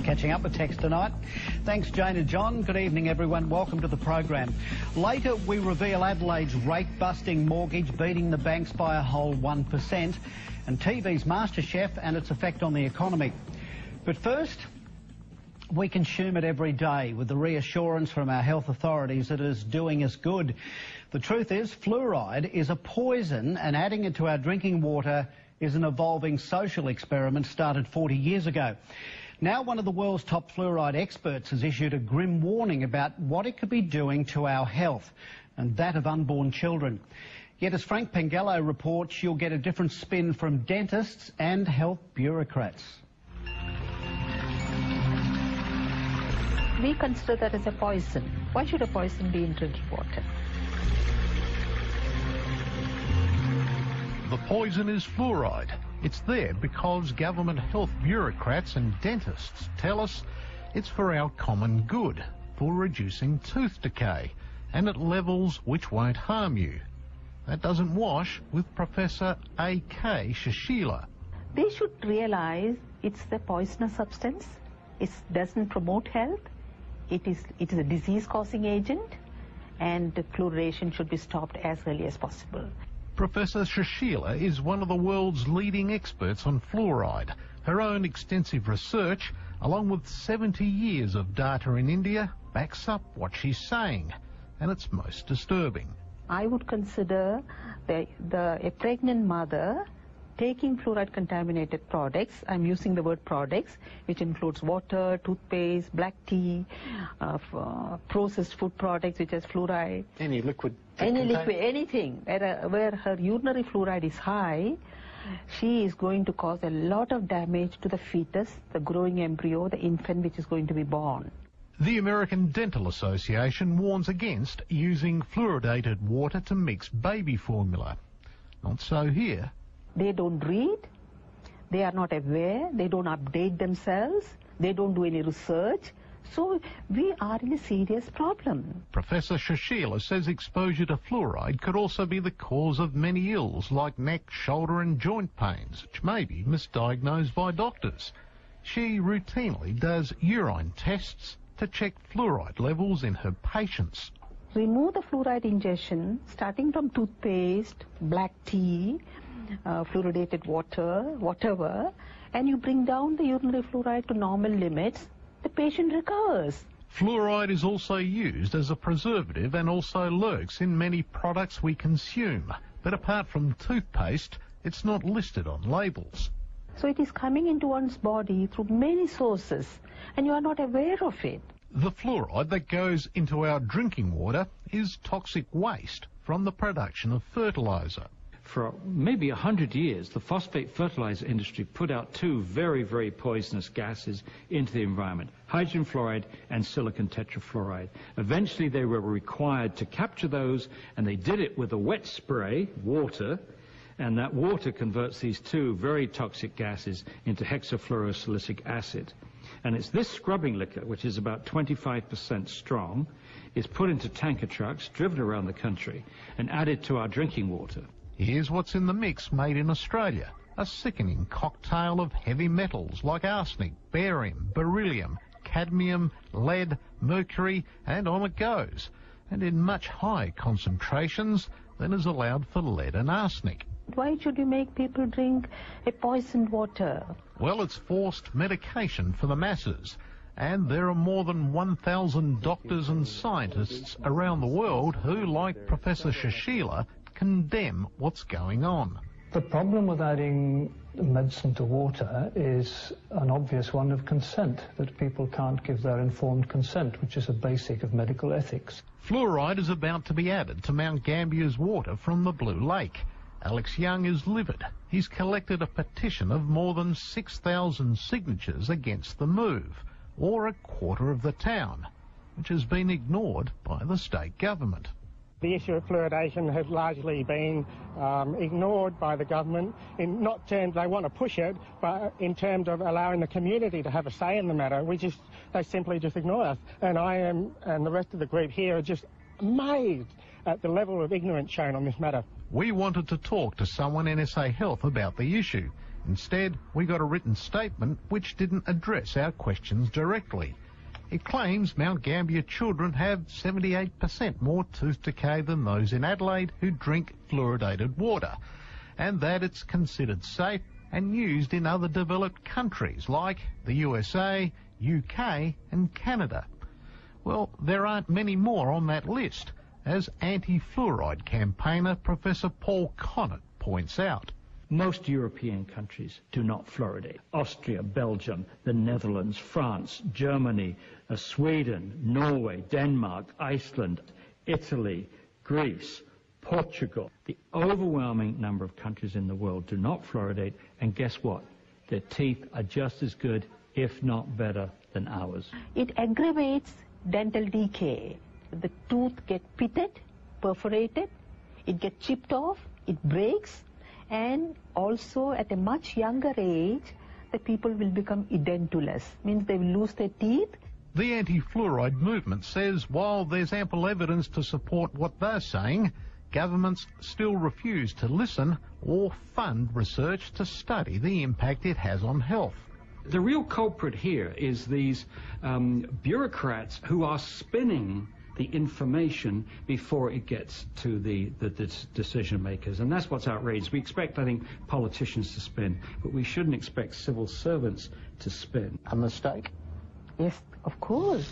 Catching up with text tonight. Thanks, Jane and John. Good evening, everyone. Welcome to the program. Later, we reveal Adelaide's rate-busting mortgage beating the banks by a whole 1%, and TV's MasterChef and its effect on the economy. But first, we consume it every day with the reassurance from our health authorities that it is doing us good. The truth is, fluoride is a poison, and adding it to our drinking water is an evolving social experiment started 40 years ago. Now one of the world's top fluoride experts has issued a grim warning about what it could be doing to our health and that of unborn children. Yet as Frank Pengello reports, you'll get a different spin from dentists and health bureaucrats. We consider that as a poison. Why should a poison be in drinking water? The poison is fluoride. It's there because government health bureaucrats and dentists tell us it's for our common good, for reducing tooth decay, and at levels which won't harm you. That doesn't wash with Professor A.K. Shashila. They should realise it's a poisonous substance. It doesn't promote health. It is a disease-causing agent, and the fluoridation should be stopped as early as possible. Professor Shashila is one of the world's leading experts on fluoride. Her own extensive research, along with 70 years of data in India, backs up what she's saying, and it's most disturbing. I would consider a pregnant mother taking fluoride-contaminated products, I'm using the word products, which includes water, toothpaste, black tea, processed food products which has fluoride. Any liquid? Anything. Where her urinary fluoride is high, she is going to cause a lot of damage to the fetus, the growing embryo, the infant which is going to be born. The American Dental Association warns against using fluoridated water to mix baby formula. Not so here. They don't read, they are not aware, they don't update themselves, they don't do any research. So we are in a serious problem. Professor Shashila says exposure to fluoride could also be the cause of many ills like neck, shoulder and joint pains, which may be misdiagnosed by doctors. She routinely does urine tests to check fluoride levels in her patients. Remove the fluoride ingestion starting from toothpaste, black tea, fluoridated water, whatever, and you bring down the urinary fluoride to normal limits, the patient recovers. Fluoride is also used as a preservative and also lurks in many products we consume. But apart from toothpaste, it's not listed on labels. So it is coming into one's body through many sources, and you are not aware of it. The fluoride that goes into our drinking water is toxic waste from the production of fertiliser. For maybe 100 years, the phosphate fertilizer industry put out two very, very poisonous gases into the environment, hydrogen fluoride and silicon tetrafluoride. Eventually, they were required to capture those, and they did it with a wet spray, water, and that water converts these two very toxic gases into hexafluorosilicic acid. And it's this scrubbing liquor, which is about 25% strong, is put into tanker trucks, driven around the country, and added to our drinking water. Here's what's in the mix made in Australia, a sickening cocktail of heavy metals like arsenic, barium, beryllium, cadmium, lead, mercury, and on it goes, and in much higher concentrations than is allowed for lead and arsenic. Why should you make people drink a poisoned water? Well, it's forced medication for the masses, and there are more than 1,000 doctors and scientists around the world who, like Professor Shashila, condemn what's going on. The problem with adding medicine to water is an obvious one of consent, that people can't give their informed consent, which is a basic of medical ethics. Fluoride is about to be added to Mount Gambier's water from the Blue Lake. Alex Young is livid. He's collected a petition of more than 6,000 signatures against the move, or a quarter of the town, which has been ignored by the state government. The issue of fluoridation has largely been ignored by the government, in not terms they want to push it, but in terms of allowing the community to have a say in the matter. They simply just ignore us. And I am, and the rest of the group here, are just amazed at the level of ignorance shown on this matter. We wanted to talk to someone in SA Health about the issue, Instead, we got a written statement which didn't address our questions directly. It claims Mount Gambier children have 78% more tooth decay than those in Adelaide who drink fluoridated water, and that it's considered safe and used in other developed countries like the USA, UK and Canada. Well, there aren't many more on that list, as anti-fluoride campaigner Professor Paul Connett points out. Most European countries do not fluoridate. Austria, Belgium, the Netherlands, France, Germany, Sweden, Norway, Denmark, Iceland, Italy, Greece, Portugal. The overwhelming number of countries in the world do not fluoridate, and guess what? Their teeth are just as good, if not better, than ours. It aggravates dental decay. The tooth gets pitted, perforated, it gets chipped off, it breaks, and also at a much younger age, the people will become edentulous, means they will lose their teeth. The anti-fluoride movement says while there's ample evidence to support what they're saying, governments still refuse to listen or fund research to study the impact it has on health. The real culprit here is these bureaucrats who are spinning the information before it gets to the decision makers, and that's what's outrageous. We expect, I think, politicians to spin, but we shouldn't expect civil servants to spin. A mistake? Yes, of course.